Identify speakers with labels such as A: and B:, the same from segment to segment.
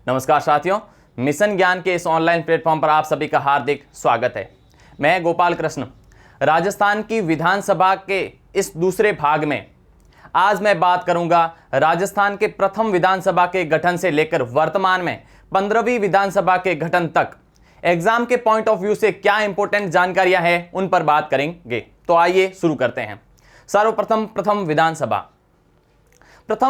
A: नमस्कार साथियों, मिशन ज्ञान के इस ऑनलाइन प्लेटफॉर्म पर आप सभी का हार्दिक स्वागत है। मैं गोपाल कृष्ण। राजस्थान की विधानसभा के इस दूसरे भाग में आज मैं बात करूंगा राजस्थान के प्रथम विधानसभा के गठन से लेकर वर्तमान में 15वीं विधानसभा के गठन तक एग्जाम के पॉइंट ऑफ व्यू से क्या इंपॉर्टेंट जानकारियां हैं उन पर बात करेंगे। तो आइए शुरू करते हैं। सर्वप्रथम प्रथम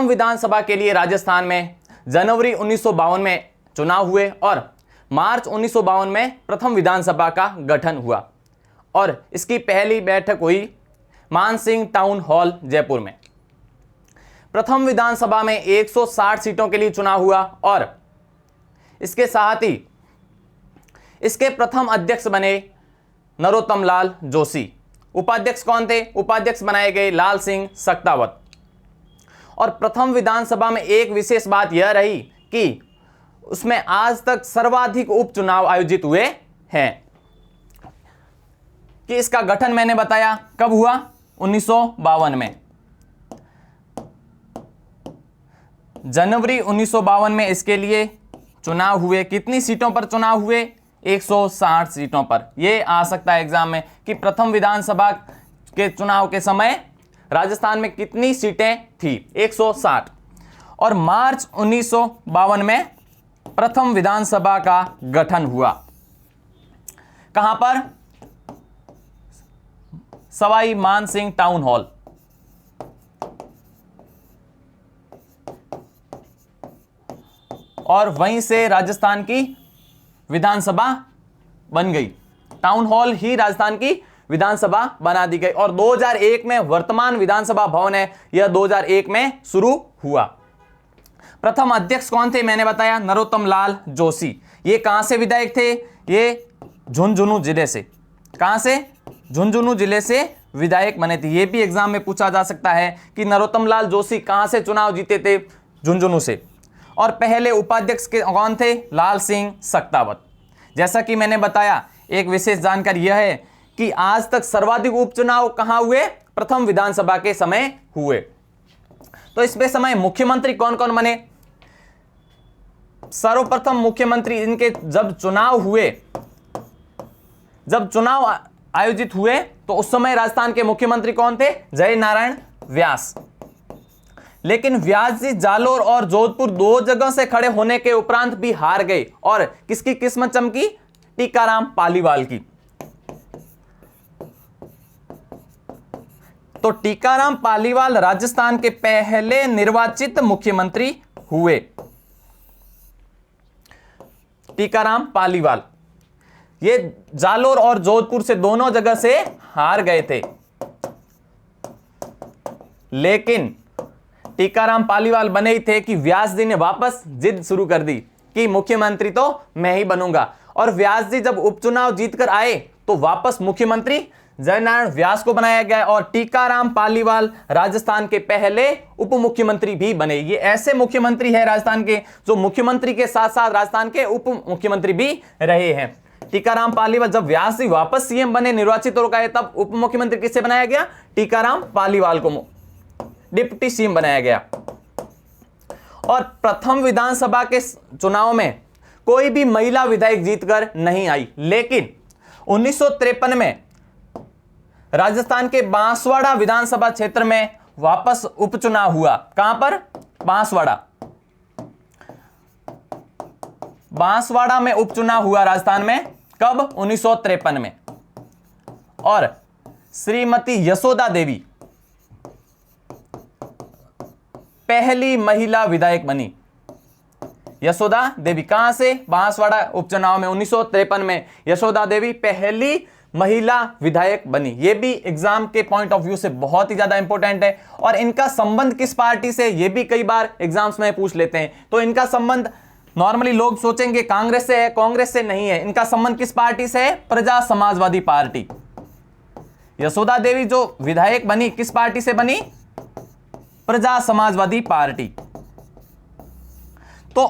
A: विधानसभा के लिए राजस्थान में जनवरी 1952 में चुनाव हुए और मार्च 1952 में प्रथम विधानसभा का गठन हुआ और इसकी पहली बैठक हुई मानसिंह टाउन हॉल जयपुर में। प्रथम विधानसभा में 160 सीटों के लिए चुनाव हुआ और इसके साथ ही इसके प्रथम अध्यक्ष बने नरोत्तम लाल जोशी। उपाध्यक्ष कौन थे? उपाध्यक्ष बनाए गए लाल सिंह सक्तावत। और प्रथम विधानसभा में एक विशेष बात यह रही कि उसमें आज तक सर्वाधिक उपचुनाव आयोजित हुए हैं। कि इसका गठन मैंने बताया कब हुआ? 1952 में। जनवरी 1952 में इसके लिए चुनाव हुए। कितनी सीटों पर चुनाव हुए? 160 सीटों पर। यह आ सकता है एग्जाम में कि प्रथम विधानसभा के चुनाव के समय राजस्थान में कितनी सीटें थी? 160। और मार्च 1952 में प्रथम विधानसभा का गठन हुआ। कहां पर? Sawai Mansingh town hall. और वहीं से राजस्थान की विधानसभा बन गई। टाउन हॉल ही राजस्थान की विधानसभा बना दी गई और 2001 में वर्तमान विधानसभा भवन है, यह 2001 में शुरू हुआ। प्रथम अध्यक्ष कौन थे? मैंने बताया नरोत्तम लाल जोशी। ये कहां से विधायक थे? ये झुंझुनू जिले से। कहां से? झुंझुनू जिले से विधायक बने थे। यह भी एग्जाम में पूछा जा सकता है कि नरोत्तम लाल जोशी कहां से चुनाव जीते थे? झुंझुनू से। और पहले उपाध्यक्ष के कौन थे? लाल सिंह सक्तावत। जैसा कि मैंने बताया, एक विशेष जानकारी यह है कि आज तक सर्वाधिक उपचुनाव कहां हुए? प्रथम विधानसभा के समय हुए। तो इसमें समय मुख्यमंत्री कौन कौन बने? सर्वप्रथम मुख्यमंत्री इनके जब चुनाव आयोजित हुए तो उस समय राजस्थान के मुख्यमंत्री कौन थे? जय नारायण व्यास। लेकिन व्यास जी जालोर और जोधपुर दो जगह से खड़े होने के उपरांत भी हार गए और किसकी किस्मत चमकी? टीकाराम पालीवाल की। तो टीकाराम पालीवाल राजस्थान के पहले निर्वाचित मुख्यमंत्री हुए। टीकाराम पालीवाल ये जालोर और जोधपुर से दोनों जगह से हार गए थे, लेकिन टीकाराम पालीवाल बने ही थे कि व्यास जी ने वापस जिद शुरू कर दी कि मुख्यमंत्री तो मैं ही बनूंगा। और व्यास जी जब उपचुनाव जीतकर आए तो वापस मुख्यमंत्री जयनारायण व्यास को बनाया गया और टीकाराम पालीवाल राजस्थान के पहले उप मुख्यमंत्री भी बने। ये ऐसे मुख्यमंत्री है राजस्थान के जो मुख्यमंत्री के साथ साथ राजस्थान के उप मुख्यमंत्री भी रहे हैं। टीकाराम पालीवाल जब व्यास जी वापस सीएम बने, निर्वाचित हो गए, तब उप मुख्यमंत्री किससे बनाया गया? टीकाराम पालीवाल को डिप्टी सीएम बनाया गया। और प्रथम विधानसभा के चुनाव में कोई भी महिला विधायक जीतकर नहीं आई, लेकिन 1953 में राजस्थान के बांसवाड़ा विधानसभा क्षेत्र में वापस उपचुनाव हुआ। कहां पर? बांसवाड़ा में उपचुनाव हुआ राजस्थान में। कब? 1953 में। और श्रीमती यशोदा देवी पहली महिला विधायक बनी। यशोदा देवी कहां से? बांसवाड़ा उपचुनाव में 1953 में यशोदा देवी पहली महिला विधायक बनी। यह भी एग्जाम के पॉइंट ऑफ व्यू से बहुत ही ज्यादा इंपॉर्टेंट है। और इनका संबंध किस पार्टी से? यह भी कई बार एग्जाम्स में पूछ लेते हैं। तो इनका संबंध नॉर्मली लोग सोचेंगे कांग्रेस से है, कांग्रेस से नहीं है। इनका संबंध किस पार्टी से है? प्रजा समाजवादी पार्टी। यशोदा देवी जो विधायक बनी किस पार्टी से बनी? प्रजा समाजवादी पार्टी। तो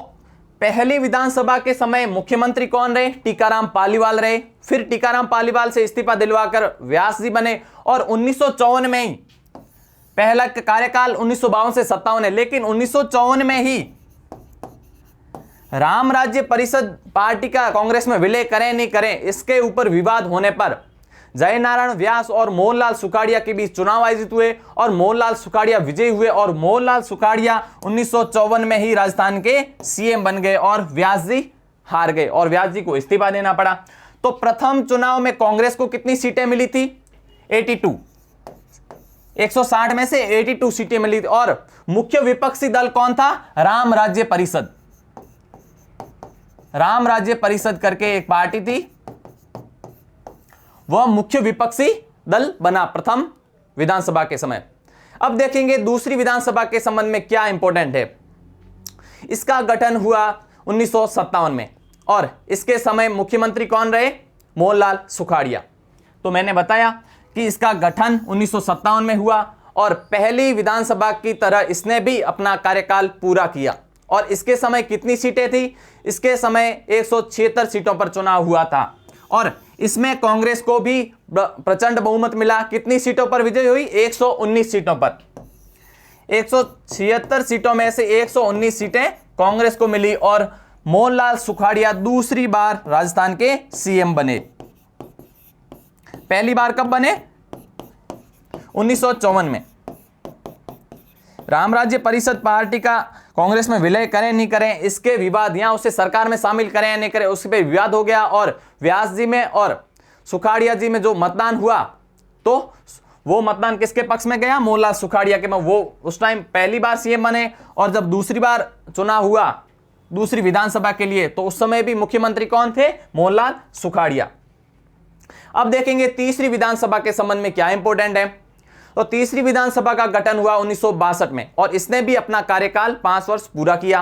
A: पहली विधानसभा के समय मुख्यमंत्री कौन रहे? टीकाराम पालीवाल रहे। फिर टीकाराम पालीवाल से इस्तीफा दिलवाकर व्यास जी बने और 1954 में ही पहला कार्यकाल 1952 से 57 है, लेकिन 1954 में ही राम राज्य परिषद पार्टी का कांग्रेस में विलय करें नहीं करें, इसके ऊपर विवाद होने पर जयनारायण व्यास और मोहनलाल सुखाड़िया के बीच चुनाव आयोजित हुए और मोहनलाल सुखाड़िया विजयी हुए और मोहनलाल सुखाड़िया 1954 में ही राजस्थान के सीएम बन गए और व्यास जी हार गए और व्यास जी को इस्तीफा देना पड़ा। तो प्रथम चुनाव में कांग्रेस को कितनी सीटें मिली थी? 82, 160 में से 82 सीटें मिली थी। और मुख्य विपक्षी दल कौन था? राम राज्य परिषद। राम राज्य परिषद करके एक पार्टी थी, वह मुख्य विपक्षी दल बना प्रथम विधानसभा के समय। अब देखेंगे दूसरी विधानसभा के संबंध में क्या इंपॉर्टेंट है। इसका गठन हुआ 1957 में और इसके समय मुख्यमंत्री कौन रहे? मोहनलाल सुखाड़िया। तो मैंने बताया कि इसका गठन 1957 में हुआ और पहली विधानसभा की तरह इसने भी अपना कार्यकाल पूरा किया। और इसके समय कितनी सीटें थी? इसके समय 176 सीटों पर चुनाव हुआ था और इसमें कांग्रेस को भी प्रचंड बहुमत मिला। कितनी सीटों पर विजय हुई? 119 सीटों पर। 176 सीटों में से 119 सीटें कांग्रेस को मिली और मोहनलाल सुखाड़िया दूसरी बार राजस्थान के सीएम बने। पहली बार कब बने? 1954 में। राम राज्य परिषद पार्टी का कांग्रेस में विलय करें नहीं करें, इसके विवाद, या उसे सरकार में शामिल करें या नहीं करें, उस पर विवाद हो गया और व्यास जी में और सुखाड़िया जी में जो मतदान हुआ तो वो मतदान किसके पक्ष में गया? मोहनलाल सुखाड़िया के में। वो उस टाइम पहली बार सीएम बने और जब दूसरी बार चुनाव हुआ दूसरी विधानसभा के लिए तो उस समय भी मुख्यमंत्री कौन थे? मोहनलाल सुखाड़िया। अब देखेंगे तीसरी विधानसभा के संबंध में क्या इंपॉर्टेंट है। तो तीसरी विधानसभा का गठन हुआ 1962 में और इसने भी अपना कार्यकाल 5 वर्ष पूरा किया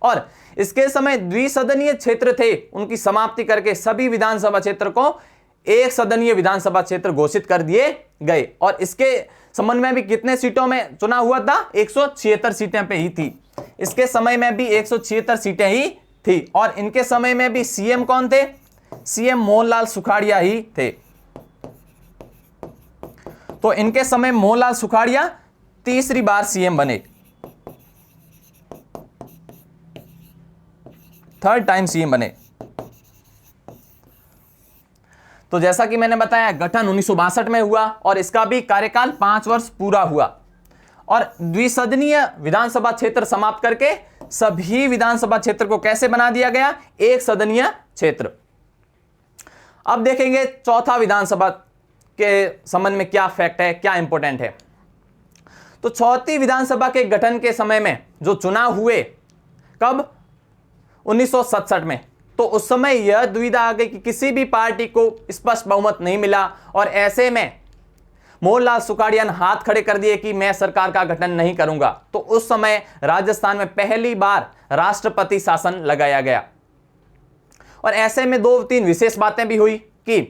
A: और इसके समय द्विसदनीय क्षेत्र थे, उनकी समाप्ति करके सभी विधानसभा क्षेत्र को एक सदनीय विधानसभा क्षेत्र घोषित कर दिए गए। और इसके संबंध में भी कितने सीटों में चुनाव हुआ था? 176 सीटें पे ही थी। इसके समय में भी 176 सीटें ही थी और इनके समय में भी सीएम कौन थे? सीएम मोहनलाल सुखाड़िया ही थे। तो इनके समय मोहनलाल सुखाड़िया तीसरी बार सीएम बने, थर्ड टाइम सीएम बने। तो जैसा कि मैंने बताया गठन 1962 में हुआ और इसका भी कार्यकाल 5 वर्ष पूरा हुआ और द्विसदनीय विधानसभा क्षेत्र समाप्त करके सभी विधानसभा क्षेत्र को कैसे बना दिया गया? एक सदनीय क्षेत्र। अब देखेंगे चौथा विधानसभा के संबंध में क्या फैक्ट है, क्या इंपॉर्टेंट है। तो चौथी विधानसभा के गठन के समय में जो चुनाव हुए, कब? 1967 में। तो उस समय यह दुविधा आ गई कि किसी भी पार्टी को स्पष्ट बहुमत नहीं मिला और ऐसे में मोहनलाल सुखाड़िया ने हाथ खड़े कर दिए कि मैं सरकार का गठन नहीं करूंगा। तो उस समय राजस्थान में पहली बार राष्ट्रपति शासन लगाया गया और ऐसे में 2-3 विशेष बातें भी हुई कि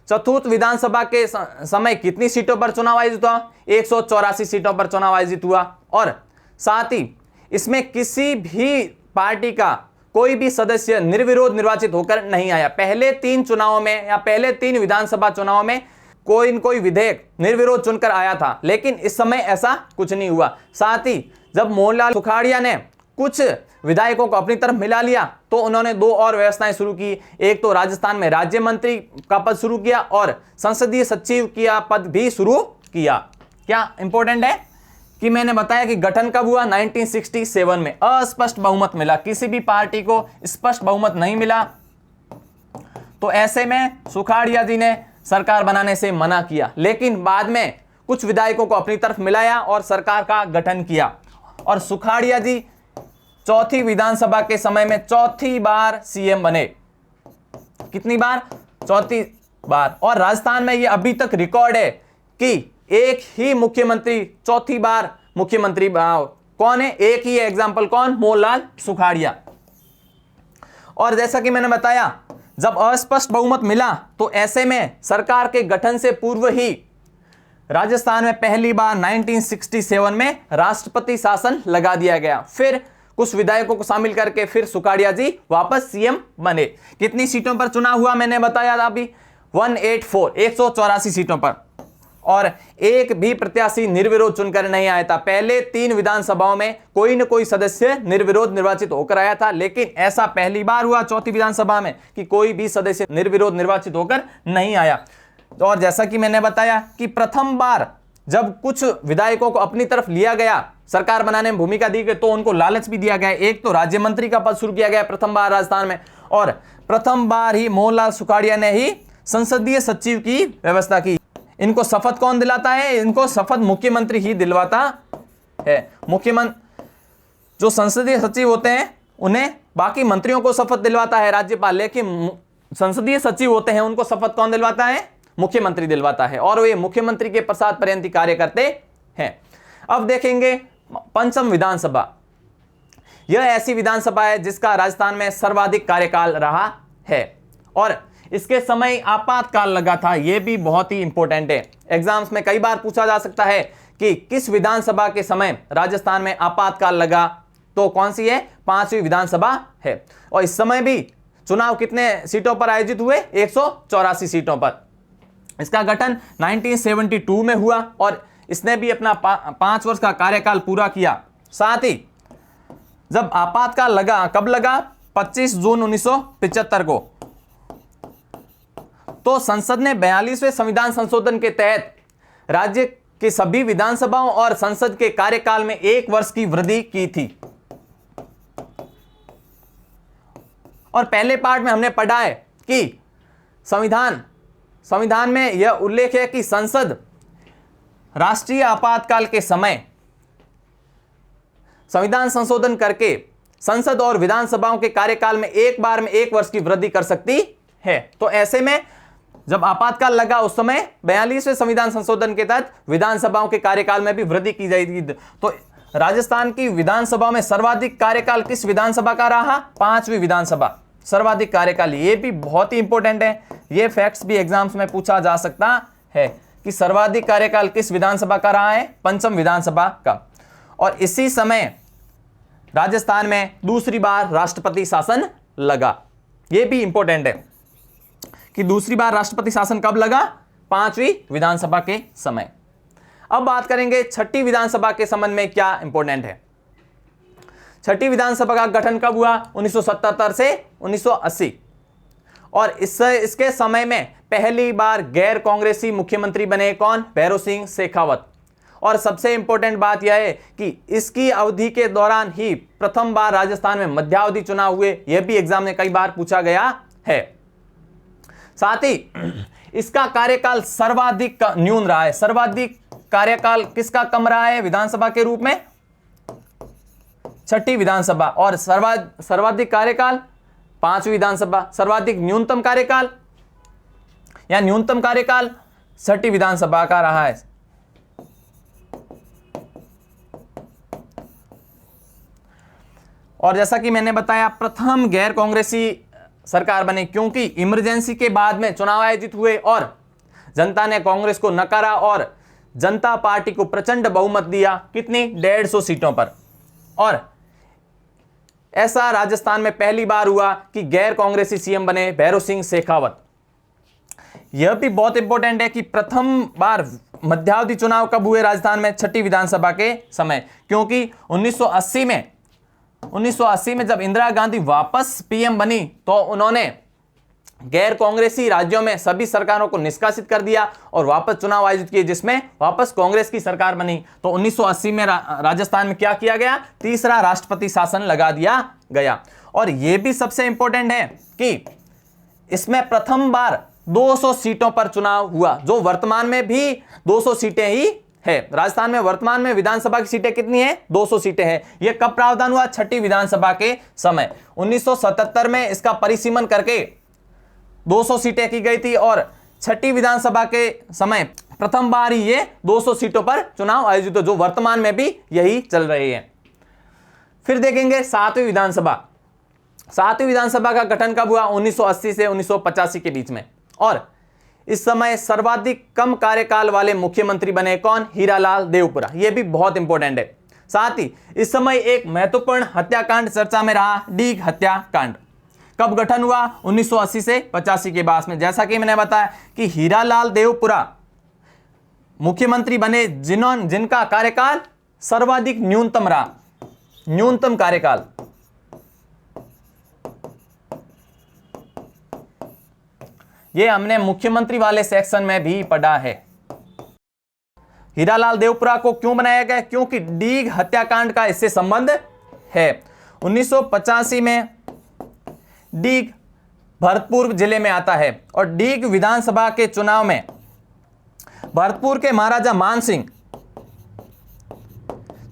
A: चतुर्थ विधानसभा के समय कितनी सीटों पर चुनाव आयोजित हुआ? 184 सीटों पर चुनाव आयोजित हुआ और साथ ही इसमें किसी भी पार्टी का कोई भी सदस्य निर्विरोध निर्वाचित होकर नहीं आया। पहले 3 चुनावों में या पहले 3 विधानसभा चुनावों में कोई न कोई विधेयक निर्विरोध चुनकर आया था, लेकिन इस समय ऐसा कुछ नहीं हुआ। साथ ही जब मोहनलाल सुखाड़िया ने कुछ विधायकों को अपनी तरफ मिला लिया तो उन्होंने 2 और व्यवस्थाएं शुरू की। एक तो राजस्थान में राज्य मंत्री का पद शुरू किया और संसदीय सचिव का पद भी शुरू किया। क्या इंपॉर्टेंट है कि मैंने बताया कि गठन कब हुआ? 1967 में। अस्पष्ट बहुमत मिला, किसी भी पार्टी को स्पष्ट बहुमत नहीं मिला। तो ऐसे में सुखाड़िया जी ने सरकार बनाने से मना किया, लेकिन बाद में कुछ विधायकों को अपनी तरफ मिलाया और सरकार का गठन किया और सुखाड़िया जी चौथी विधानसभा के समय में चौथी बार सीएम बने। कितनी बार? चौथी बार। और राजस्थान में यह अभी तक रिकॉर्ड है कि एक ही मुख्यमंत्री चौथी बार मुख्यमंत्री कौन है? एक ही एग्जाम्पल, कौन? मोहनलाल सुखाड़िया। और जैसा कि मैंने बताया जब अस्पष्ट बहुमत मिला तो ऐसे में सरकार के गठन से पूर्व ही राजस्थान में पहली बार 1967 में राष्ट्रपति शासन लगा दिया गया। फिर कुछ विधायकों को शामिल करके फिर सुखाड़िया जी वापस सीएम बने। कितनी सीटों पर चुनाव हुआ मैंने बताया था अभी? 184 सीटों पर। और एक भी प्रत्याशी निर्विरोध चुनकर नहीं आया था। पहले 3 विधानसभाओं में कोई न कोई सदस्य निर्विरोध निर्वाचित होकर आया था, लेकिन ऐसा पहली बार हुआ चौथी विधानसभा में कि कोई भी सदस्य निर्विरोध निर्वाचित होकर नहीं आया। और जैसा कि मैंने बताया कि प्रथम बार जब कुछ विधायकों को अपनी तरफ लिया गया, सरकार बनाने में भूमिका दी गई, तो उनको लालच भी दिया गया। एक तो राज्य मंत्री का पद शुरू किया गया प्रथम बार राजस्थान में, और प्रथम बार ही मोहनलाल सुखाड़िया ने ही संसदीय सचिव की व्यवस्था की। इनको शपथ कौन दिलाता है? इनको शपथ मुख्यमंत्री ही दिलवाता है। मुख्यमंत्री जो संसदीय सचिव होते हैं उन्हें बाकी मंत्रियों को शपथ दिलवाता है राज्यपाल, लेकिन संसदीय सचिव होते हैं उनको शपथ कौन दिलवाता है? मुख्यमंत्री दिलवाता है, और वे मुख्यमंत्री के प्रसाद पर्यंत कार्य करते हैं। अब देखेंगे पंचम विधानसभा। यह ऐसी विधानसभा है जिसका राजस्थान में सर्वाधिक कार्यकाल रहा है, और इसके समय आपातकाल लगा था। यह भी बहुत ही इंपॉर्टेंट है, एग्जाम्स में कई बार पूछा जा सकता है कि किस विधानसभा के समय राजस्थान में आपातकाल लगा, तो कौन सी है? 5वीं विधानसभा है। और इस समय भी चुनाव कितने सीटों पर आयोजित हुए? 184 सीटों पर। इसका गठन 1972 में हुआ, और इसने भी अपना 5 वर्ष का कार्यकाल पूरा किया। साथ ही जब आपातकाल लगा, कब लगा? 25 जून 1975 को, तो संसद ने 42वें संविधान संशोधन के तहत राज्य के सभी विधानसभाओं और संसद के कार्यकाल में 1 वर्ष की वृद्धि की थी। और पहले पार्ट में हमने पढ़ा है कि संविधान में यह उल्लेख है कि संसद राष्ट्रीय आपातकाल के समय संविधान संशोधन करके संसद और विधानसभाओं के कार्यकाल में एक बार में 1 वर्ष की वृद्धि कर सकती है। तो ऐसे में जब आपातकाल लगा उस समय 42वें संविधान संशोधन के तहत विधानसभाओं के कार्यकाल में भी वृद्धि की जाएगी। तो राजस्थान की विधानसभा में सर्वाधिक कार्यकाल किस विधानसभा का रहा? 5वीं विधानसभा सर्वाधिक कार्यकाल। ये भी बहुत ही इंपॉर्टेंट है, ये फैक्ट्स भी एग्जाम्स में पूछा जा सकता है कि सर्वाधिक कार्यकाल किस विधानसभा का रहा है? पंचम विधानसभा का। और इसी समय राजस्थान में दूसरी बार राष्ट्रपति शासन लगा। यह भी इंपॉर्टेंट है कि दूसरी बार राष्ट्रपति शासन कब लगा? 5वीं विधानसभा के समय। अब बात करेंगे छठी विधानसभा के संबंध में क्या इंपॉर्टेंट है। छठी विधानसभा का गठन कब हुआ? 1977 से 1980, और इसके समय में पहली बार गैर कांग्रेसी मुख्यमंत्री बने कौन? भैरों सिंह शेखावत। और सबसे इंपॉर्टेंट बात यह है कि इसकी अवधि के दौरान ही प्रथम बार राजस्थान में मध्यावधि चुनाव हुए। यह भी एग्जाम में कई बार पूछा गया है। साथ ही इसका कार्यकाल सर्वाधिक न्यून रहा है। सर्वाधिक कार्यकाल किसका कम रहा है विधानसभा के रूप में? छठी विधानसभा। और सर्वाधिक कार्यकाल 5वीं विधानसभा। सर्वाधिक न्यूनतम कार्यकाल या न्यूनतम कार्यकाल छठी विधानसभा का रहा है। और जैसा कि मैंने बताया प्रथम गैर कांग्रेसी सरकार बनी क्योंकि इमरजेंसी के बाद में चुनाव आयोजित हुए और जनता ने कांग्रेस को नकारा और जनता पार्टी को प्रचंड बहुमत दिया। कितनी? 150 सीटों पर। और ऐसा राजस्थान में पहली बार हुआ कि गैर कांग्रेसी सीएम बने भैरों सिंह शेखावत। यह भी बहुत इंपॉर्टेंट है कि प्रथम बार मध्यावधि चुनाव कब हुए राजस्थान में? छठी विधानसभा के समय, क्योंकि 1980 में जब इंदिरा गांधी वापस पीएम बनी तो उन्होंने गैर कांग्रेसी राज्यों में सभी सरकारों को निष्कासित कर दिया और वापस चुनाव आयोजित किए, जिसमें वापस कांग्रेस की सरकार बनी। तो 1980 में राजस्थान में क्या किया गया? तीसरा राष्ट्रपति शासन लगा दिया गया। और यह भी सबसे इंपॉर्टेंट है कि इसमें प्रथम बार 200 सीटों पर चुनाव हुआ, जो वर्तमान में भी 200 सीटें ही है। राजस्थान में वर्तमान में विधानसभा की सीटें कितनी है? 200 सीटें हैं। यह कब प्रावधान हुआ? छठी विधानसभा के समय। 1977 में इसका परिसीमन करके 200 सीटें की गई थी और छठी विधानसभा के समय प्रथम बार ही ये 200 सीटों पर चुनाव आयोजित हो, जो वर्तमान में भी यही चल रही है। फिर देखेंगे 7वीं विधानसभा। 7वीं विधानसभा का गठन कब हुआ? 1980 से 1985 के बीच में। और इस समय सर्वाधिक कम कार्यकाल वाले मुख्यमंत्री बने कौन? हीरालाल देवपुरा। यह भी बहुत इंपॉर्टेंट है। साथ ही इस समय एक महत्वपूर्ण हत्याकांड चर्चा में रहा, डीग हत्याकांड। कब गठन हुआ? 1980 से 85 के बाद में। जैसा कि मैंने बताया कि हीरालाल देवपुरा मुख्यमंत्री बने जिनका कार्यकाल सर्वाधिक न्यूनतम रहा, न्यूनतम कार्यकाल। ये हमने मुख्यमंत्री वाले सेक्शन में भी पढ़ा है। हीरालाल देवपुरा को क्यों बनाया गया? क्योंकि डीग हत्याकांड का इससे संबंध है। 1985 में डीग भरतपुर जिले में आता है और डीग विधानसभा के चुनाव में भरतपुर के महाराजा मानसिंह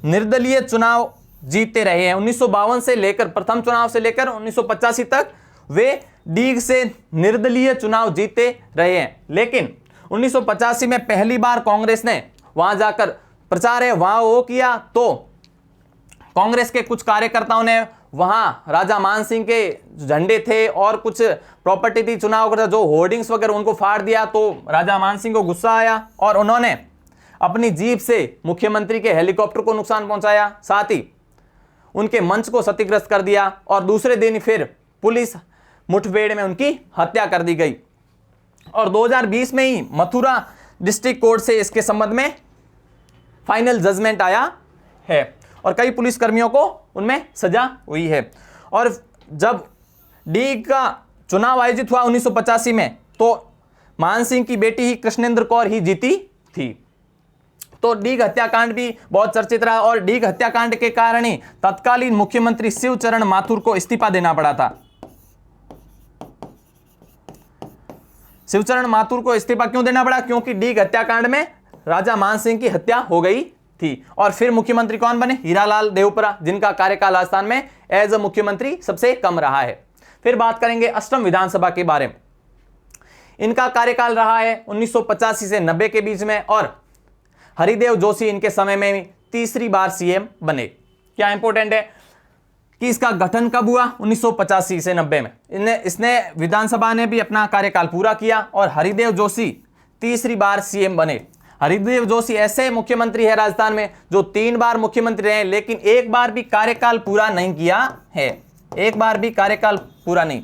A: निर्दलीय चुनाव जीतते रहे हैं। 1952 से लेकर, प्रथम चुनाव से लेकर 1985 तक वे डीग से निर्दलीय चुनाव जीतते रहे हैं। लेकिन 1985 में पहली बार कांग्रेस ने वहां जाकर प्रचार है वहां वो किया, तो कांग्रेस के कुछ कार्यकर्ताओं ने वहां राजा मानसिंह के झंडे थे और कुछ प्रॉपर्टी थी चुनाव करता, जो होर्डिंग्स वगैरह उनको फाड़ दिया। तो राजा मानसिंह को गुस्सा आया और उन्होंने अपनी जीप से मुख्यमंत्री के हेलीकॉप्टर को नुकसान पहुंचाया, साथ ही उनके मंच को क्षतिग्रस्त कर दिया और दूसरे दिन फिर पुलिस मुठभेड़ में उनकी हत्या कर दी गई। और 2020 में ही मथुरा डिस्ट्रिक्ट कोर्ट से इसके संबंध में फाइनल जजमेंट आया है और कई पुलिसकर्मियों को उनमें सजा हुई है। और जब डीग का चुनाव आयोजित हुआ 1985 में, तो मानसिंह की बेटी ही कृष्णेंद्र कौर ही जीती थी। तो डीग हत्याकांड भी बहुत चर्चित रहा और डीग हत्याकांड के कारण ही तत्कालीन मुख्यमंत्री शिवचरण माथुर को इस्तीफा देना पड़ा था। शिवचरण माथुर को इस्तीफा क्यों देना पड़ा? क्योंकि डीग हत्याकांड में राजा मानसिंह की हत्या हो गई थी। और फिर मुख्यमंत्री कौन बने? हीरालाल देवपुरा, जिनका कार्यकाल राजस्थान में एज अ मुख्यमंत्री सबसे कम रहा है। फिर बात करेंगे अष्टम विधानसभा के बारे में। इनका कार्यकाल रहा है 1985 से 90 के बीच में और हरिदेव जोशी इनके समय में तीसरी बार सीएम बने। क्या इंपॉर्टेंट है कि इसका गठन कब हुआ? 1985 से 90 में। इसने विधानसभा ने भी अपना कार्यकाल पूरा किया और हरिदेव जोशी तीसरी बार सीएम बने। हरिदेव जोशी ऐसे मुख्यमंत्री है राजस्थान में जो 3 बार मुख्यमंत्री रहे, लेकिन एक बार भी कार्यकाल पूरा नहीं किया है। एक बार भी कार्यकाल पूरा नहीं।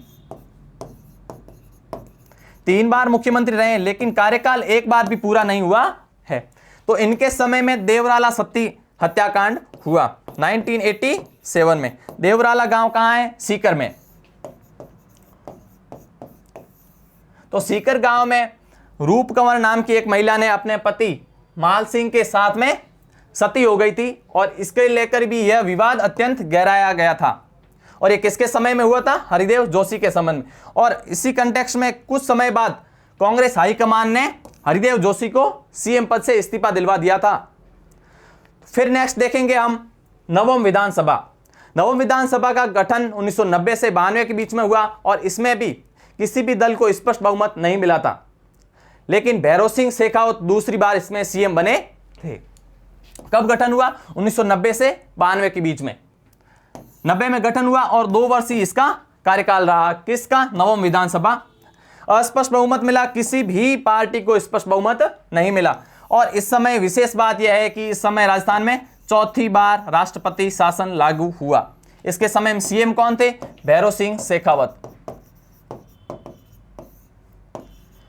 A: 3 बार मुख्यमंत्री रहे लेकिन कार्यकाल एक बार भी पूरा नहीं हुआ है। तो इनके समय में देवराला सत्ती हत्याकांड हुआ 1987 में। देवराला गांव कहां है? सीकर में। तो सीकर गांव में रूप कंवर नाम की एक महिला ने अपने पति माल सिंह के साथ में सती हो गई थी और इसके लेकर भी यह विवाद अत्यंत गहराया गया था। और ये किसके समय में हुआ था? हरिदेव जोशी के समय में। और इसी कंटेक्स्ट में कुछ समय बाद कांग्रेस हाईकमान ने हरिदेव जोशी को सीएम पद से इस्तीफा दिलवा दिया था। फिर नेक्स्ट देखेंगे हम नवम विधानसभा। नवम विधानसभा का गठन 1990 से 92 के बीच में हुआ और इसमें भी किसी भी दल को स्पष्ट बहुमत नहीं मिला था, लेकिन भैरव सिंह शेखावत दूसरी बार इसमें सीएम बने थे। कब गठन हुआ? 1990 से 92 के बीच में। 90 में गठन हुआ और 2 वर्ष ही इसका कार्यकाल रहा। किसका? नवम विधानसभा। अस्पष्ट बहुमत मिला, किसी भी पार्टी को स्पष्ट बहुमत नहीं मिला। और इस समय विशेष बात यह है कि इस समय राजस्थान में चौथी बार राष्ट्रपति शासन लागू हुआ। इसके समय में सीएम कौन थे? भैरव सिंह शेखावत।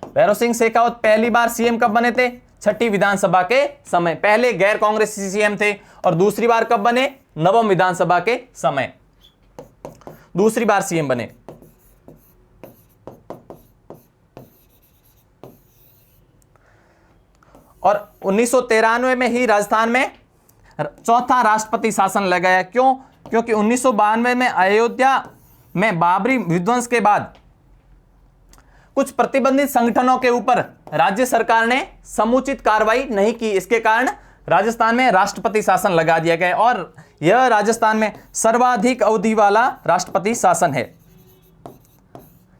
A: भैरव सिंह शेखावत पहली बार सीएम कब बने थे? छठी विधानसभा के समय। पहले गैर कांग्रेसी सीएम थे और दूसरी बार कब बने? नवम विधानसभा के समय दूसरी बार सीएम बने। और 1993 में ही राजस्थान में चौथा राष्ट्रपति शासन लगाया। क्यों? क्योंकि 1992 में अयोध्या में बाबरी विध्वंस के बाद कुछ प्रतिबंधित संगठनों के ऊपर राज्य सरकार ने समुचित कार्रवाई नहीं की। इसके कारण राजस्थान में राष्ट्रपति शासन लगा दिया गया और यह राजस्थान में सर्वाधिक अवधि वाला राष्ट्रपति शासन है।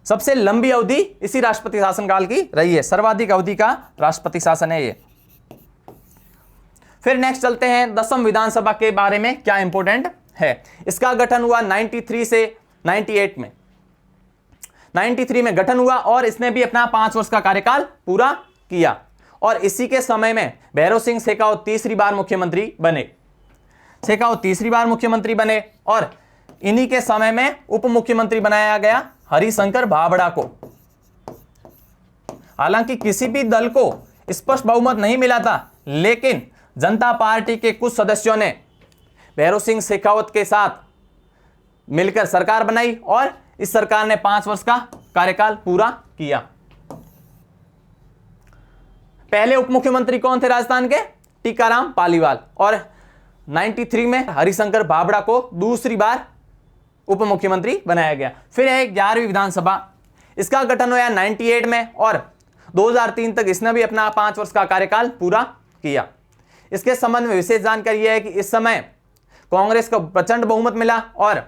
A: सबसे लंबी अवधि इसी राष्ट्रपति शासनकाल की रही है। सर्वाधिक अवधि का राष्ट्रपति शासन है ये। फिर नेक्स्ट चलते हैं 10वीं विधानसभा के बारे में। क्या इंपॉर्टेंट है? इसका गठन हुआ 93 से 98 में। 93 में गठन हुआ और इसने भी अपना 5 वर्ष का कार्यकाल पूरा किया। और इसी के समय में भैरव सिंह शेखावत तीसरी बार मुख्यमंत्री बने। शेखावत तीसरी बार मुख्यमंत्री बने और इन्हीं के समय में उप मुख्यमंत्री बनाया गया हरिशंकर भाबड़ा को। हालांकि किसी भी दल को स्पष्ट बहुमत नहीं मिला था, लेकिन जनता पार्टी के कुछ सदस्यों ने भैरों सिंह शेखावत के साथ मिलकर सरकार बनाई और इस सरकार ने 5 वर्ष का कार्यकाल पूरा किया। पहले उप मुख्यमंत्री कौन थे राजस्थान के? टीकाराम पालीवाल। और 93 में हरिशंकर बाबड़ा को दूसरी बार उप मुख्यमंत्री बनाया गया। फिर है 11वीं विधानसभा, इसका गठन हुआ 98 में और 2003 तक इसने भी अपना 5 वर्ष का कार्यकाल पूरा किया। इसके संबंध में विशेष जानकारी यह है कि इस समय कांग्रेस को प्रचंड बहुमत मिला और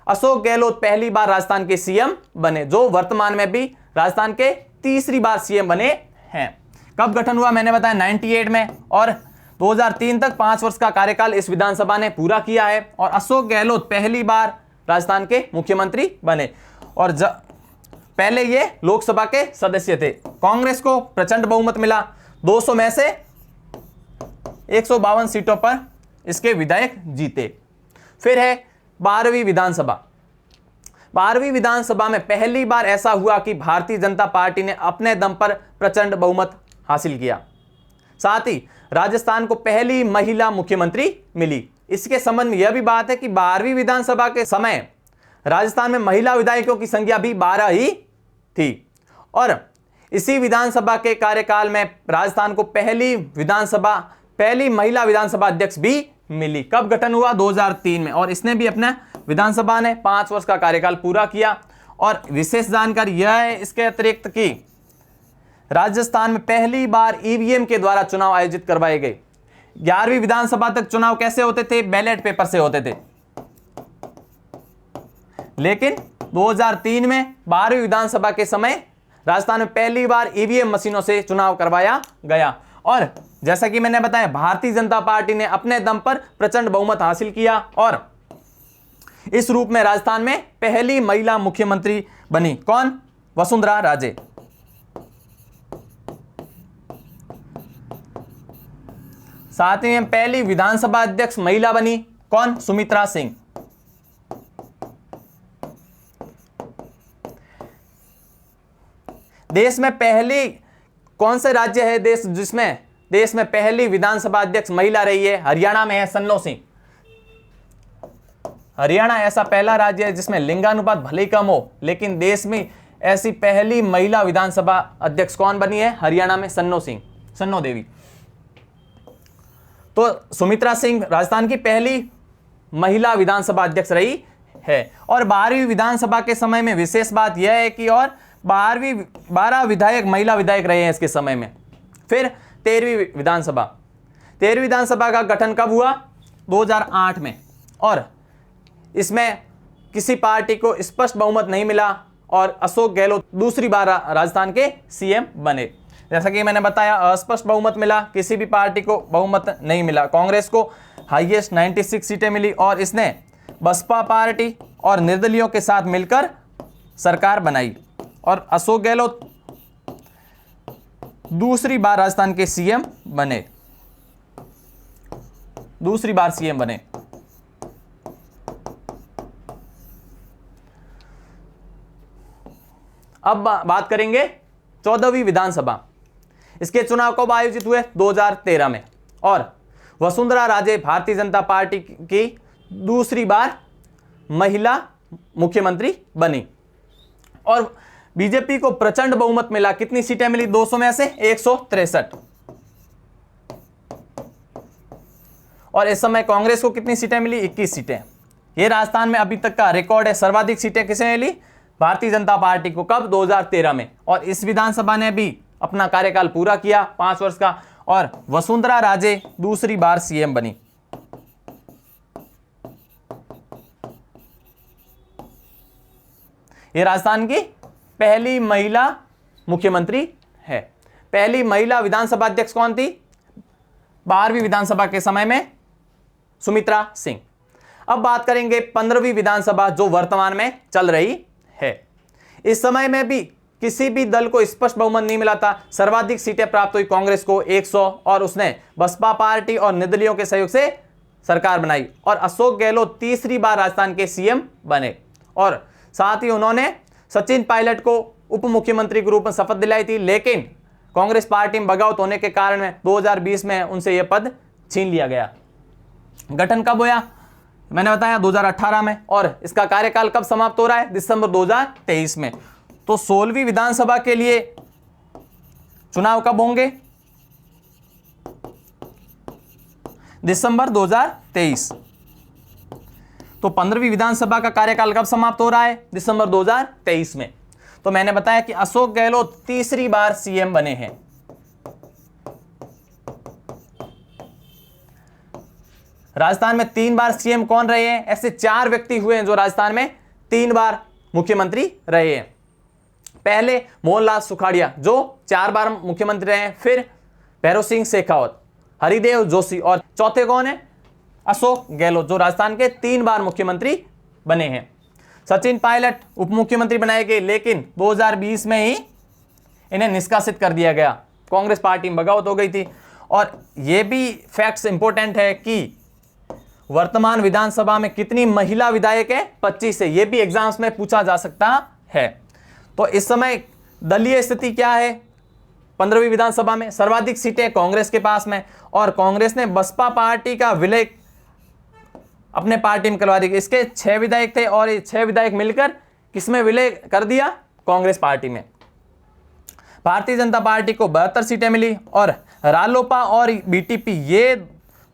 A: अशोक गहलोत पहली बार राजस्थान के सीएम बने, जो वर्तमान में भी राजस्थान के तीसरी बार सीएम बने हैं। कब गठन हुआ? मैंने बताया 98 में और 2003 तक 5 वर्ष का कार्यकाल इस विधानसभा ने पूरा किया है और अशोक गहलोत पहली बार राजस्थान के मुख्यमंत्री बने। और पहले ये लोकसभा के सदस्य थे। कांग्रेस को प्रचंड बहुमत मिला, 200 में से 152 सीटों पर इसके विधायक जीते। फिर है 12वीं विधानसभा। 12वीं विधानसभा में पहली बार ऐसा हुआ कि भारतीय जनता पार्टी ने अपने दम पर प्रचंड बहुमत हासिल किया। साथ ही राजस्थान को पहली महिला मुख्यमंत्री मिली। इसके संबंध में यह भी बात है कि 12वीं विधानसभा के समय राजस्थान में महिला विधायकों की संख्या भी 12 ही थी और इसी विधानसभा के कार्यकाल में राजस्थान को पहली महिला विधानसभा अध्यक्ष भी मिली। कब गठन हुआ? 2003 में और इसने भी अपने विधानसभा ने 5 वर्ष का कार्यकाल पूरा किया। और विशेष जानकारी यह है इसके अतिरिक्त कि राजस्थान में पहली बार ईवीएम के द्वारा चुनाव आयोजित करवाए गए। 11वीं विधानसभा तक चुनाव कैसे होते थे? बैलेट पेपर से होते थे, लेकिन 2003 में 12वीं विधानसभा के समय राजस्थान में पहली बार ईवीएम मशीनों से चुनाव करवाया गया। और जैसा कि मैंने बताया, भारतीय जनता पार्टी ने अपने दम पर प्रचंड बहुमत हासिल किया और इस रूप में राजस्थान में पहली महिला मुख्यमंत्री बनी। कौन? वसुंधरा राजे। साथ ही में पहली विधानसभा अध्यक्ष महिला बनी। कौन? सुमित्रा सिंह। देश में पहली कौन से राज्य है जिसमें देश में पहली विधानसभा अध्यक्ष महिला रही है? हरियाणा में है सन्नो सिंह। हरियाणा ऐसा पहला राज्य है जिसमें लिंगानुपात भले ही कम हो, लेकिन देश में ऐसी पहली महिला विधानसभा अध्यक्ष कौन बनी है? हरियाणा में सन्नो देवी। तो सुमित्रा सिंह राजस्थान की पहली महिला विधानसभा अध्यक्ष रही है। और 12वीं विधानसभा के समय में विशेष बात यह है कि और 12 विधायक महिला विधायक रहे हैं इसके समय में। फिर 13वीं विधानसभा का गठन कब हुआ? 2008 में और इसमें किसी पार्टी को स्पष्ट बहुमत नहीं मिला और अशोक गहलोत दूसरी बार राजस्थान के सीएम बने। जैसा कि मैंने बताया, अस्पष्ट बहुमत मिला, किसी भी पार्टी को बहुमत नहीं मिला। कांग्रेस को हाईएस्ट 96 सीटें मिली और इसने बसपा पार्टी और निर्दलीयों के साथ मिलकर सरकार बनाई और अशोक गहलोत दूसरी बार राजस्थान के सीएम बने। अब बात करेंगे 14वीं विधानसभा। इसके चुनाव कब आयोजित हुए? 2013 में और वसुंधरा राजे भारतीय जनता पार्टी की दूसरी बार महिला मुख्यमंत्री बनी और बीजेपी को प्रचंड बहुमत मिला। कितनी सीटें मिली? 200 में से 163। और इस समय कांग्रेस को कितनी सीटें मिली? 21 सीटें। यह राजस्थान में अभी तक का रिकॉर्ड है। सर्वाधिक सीटें किसे मिली? भारतीय जनता पार्टी को। कब? 2013 में। और इस विधानसभा ने भी अपना कार्यकाल पूरा किया 5 वर्ष का और वसुंधरा राजे दूसरी बार सीएम बनी। यह राजस्थान की पहली महिला मुख्यमंत्री है। पहली महिला विधानसभा अध्यक्ष कौन थी? 12वीं विधानसभा के समय में सुमित्रा सिंह। अब बात करेंगे 15वीं विधानसभा जो वर्तमान में चल रही है। इस समय में भी किसी भी दल को स्पष्ट बहुमत नहीं मिला था। सर्वाधिक सीटें प्राप्त हुई कांग्रेस को 100 और उसने बसपा पार्टी और निर्दलीयों के सहयोग से सरकार बनाई और अशोक गहलोत तीसरी बार राजस्थान के सीएम बने और साथ ही उन्होंने सचिन पायलट को उप मुख्यमंत्री के रूप में शपथ दिलाई थी। लेकिन कांग्रेस पार्टी में बगावत होने के कारण में 2020 में उनसे यह पद छीन लिया गया। गठन कब हुआ? मैंने बताया 2018 में, और इसका कार्यकाल कब समाप्त हो रहा है? दिसंबर 2023 में। तो 16वीं विधानसभा के लिए चुनाव कब होंगे? दिसंबर 2023। तो 15वीं विधानसभा का कार्यकाल कब समाप्त हो रहा है? दिसंबर 2023 में। तो मैंने बताया कि अशोक गहलोत तीसरी बार सीएम बने हैं। राजस्थान में 3 बार सीएम कौन रहे हैं? ऐसे 4 व्यक्ति हुए हैं जो राजस्थान में 3 बार मुख्यमंत्री रहे हैं। पहले मोहनलाल सुखाड़िया जो 4 बार मुख्यमंत्री रहे हैं, फिर भैरव सिंह शेखावत, हरिदेव जोशी, और चौथे कौन है? अशोक गहलोत जो राजस्थान के 3 बार मुख्यमंत्री बने हैं। सचिन पायलट उप मुख्यमंत्री बनाए गए, लेकिन 2020 में ही इन्हें निष्कासित कर दिया गया। कांग्रेस पार्टी में बगावत हो गई थी। और यह भी फैक्ट्स इंपॉर्टेंट है कि वर्तमान विधानसभा में कितनी महिला विधायक है? 25 है। यह भी एग्जाम्स में पूछा जा सकता है। तो इस समय दलीय स्थिति क्या है? 15वीं विधानसभा में सर्वाधिक सीटें कांग्रेस के पास में, और कांग्रेस ने बसपा पार्टी का विलय अपने पार्टी में करवा दी। इसके 6 विधायक थे और ये 6 विधायक मिलकर किसमें विलय कर दिया? कांग्रेस पार्टी में। भारतीय जनता पार्टी को 72 सीटें मिली, और रालोपा और बीटीपी ये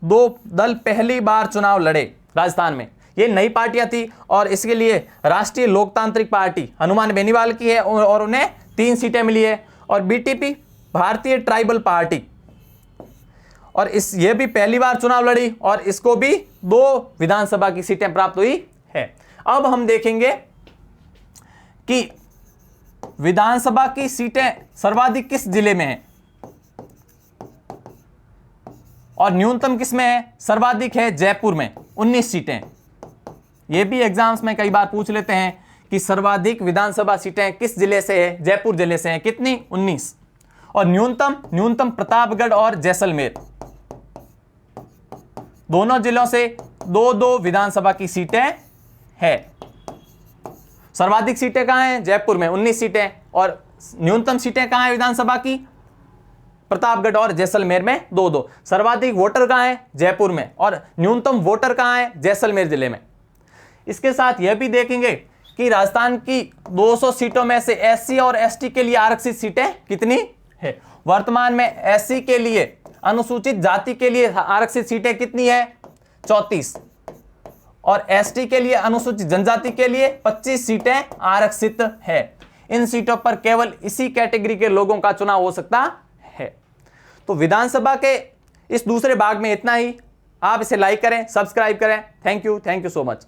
A: 2 दल पहली बार चुनाव लड़े राजस्थान में। ये नई पार्टियां थी, और इसके लिए राष्ट्रीय लोकतांत्रिक पार्टी हनुमान बेनीवाल की है और उन्हें 3 सीटें मिली है, और बीटीपी भारतीय ट्राइबल पार्टी, और ये भी पहली बार चुनाव लड़ी और इसको भी 2 विधानसभा की सीटें प्राप्त हुई है। अब हम देखेंगे कि विधानसभा की सीटें सर्वाधिक किस जिले में है और न्यूनतम किस में है? सर्वाधिक है जयपुर में, 19 सीटें। यह भी एग्जाम्स में कई बार पूछ लेते हैं कि सर्वाधिक विधानसभा सीटें किस जिले से है? जयपुर जिले से हैं। कितनी? 19। और न्यूनतम प्रतापगढ़ और जैसलमेर, दोनों जिलों से 2-2 विधानसभा की सीटें हैं। सर्वाधिक सीटें कहां हैं? जयपुर में 19 सीटें, और न्यूनतम सीटें कहां हैं विधानसभा की? प्रतापगढ़ और जैसलमेर में 2-2। सर्वाधिक वोटर कहां है? जयपुर में, और न्यूनतम वोटर कहां है? जैसलमेर जिले में। इसके साथ यह भी देखेंगे कि राजस्थान की 200 सीटों में से एससी और एसटी के लिए आरक्षित सीटें कितनी है? वर्तमान में एससी के लिए, अनुसूचित जाति के लिए आरक्षित सीटें कितनी है? 34, और एसटी के लिए, अनुसूचित जनजाति के लिए 25 सीटें आरक्षित है। इन सीटों पर केवल इसी कैटेगरी के लोगों का चुनाव हो सकता है। तो विधानसभा के इस दूसरे भाग में इतना ही। आप इसे लाइक करें, सब्सक्राइब करें। Thank you so much.